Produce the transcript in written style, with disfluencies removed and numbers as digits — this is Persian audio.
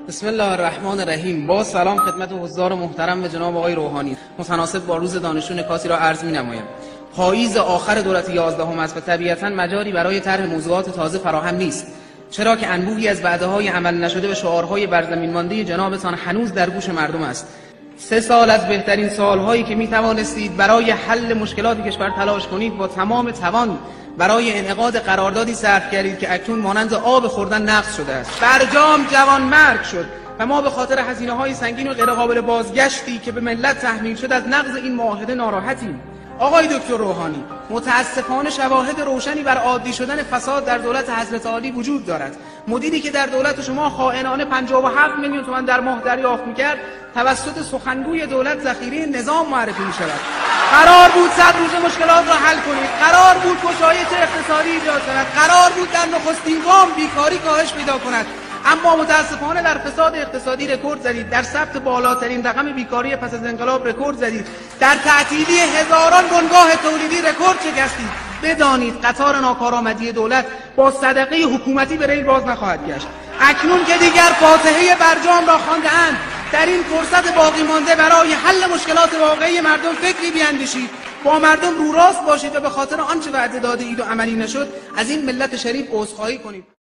بسم الله الرحمن الرحیم. با سلام خدمت حضار محترم و جناب آقای روحانی. متناسب با روز دانشجو نکاتی را عرض می‌نمایم. پاییز آخر دولت 11 است و طبیعتاً مجالی برای طرح موضوعات تازه فراهم نیست، چرا که انبوهی از وعده‌های عمل نشده و شعارهای بر زمین مانده جنابتان هنوز در گوش مردم است. 3 سال از بهترین سال‌هایی که می‌توانستید برای حل مشکلات کشور تلاش کنید با تمام توان برای انعقاد قراردادی صرف کردید که اکنون مانند آب خوردن نقض شده است. برجام جوانمرگ شد و ما به خاطر هزینه‌های سنگین و غیرقابل بازگشتی که به ملت تحمیل شد از نقض این معاهده ناراحتیم. آقای دکتر روحانی، متاسفانه شواهد روشنی بر عادی شدن فساد در دولت حضرت عالی وجود دارد. مدیری که در دولت شما خائنانه 57 میلیون تومان در ماه دریافت می‌کرد، توسط سخنگوی دولت ذخیره نظام معرفی می‌شود. قرار بود 100 روز مشکلات را حل کنید، قرار بود گشایش اقتصادی ایجاد کند، قرار بود در نخستین گام بیکاری کاهش پیدا کند، اما متاسفانه در فساد اقتصادی رکورد زدید، در ثبت بالاترین رقم بیکاری پس از انقلاب رکورد زدید، در تعطیلی هزاران بنگاه تولیدی رکورد شکستید. بدانید قطار ناکارآمدی دولت با صدقه حکومتی به ریل باز نخواهد گشت. اکنون که دیگر فاتحه برجام را خوانده‌اند، در این فرصت باقی مانده برای حل مشکلات واقعی مردم فکری بیاندیشید، با مردم رو راست باشید و به خاطر آنچه وعده داده اید و عملی نشد از این ملت شریف عذرخواهی کنید.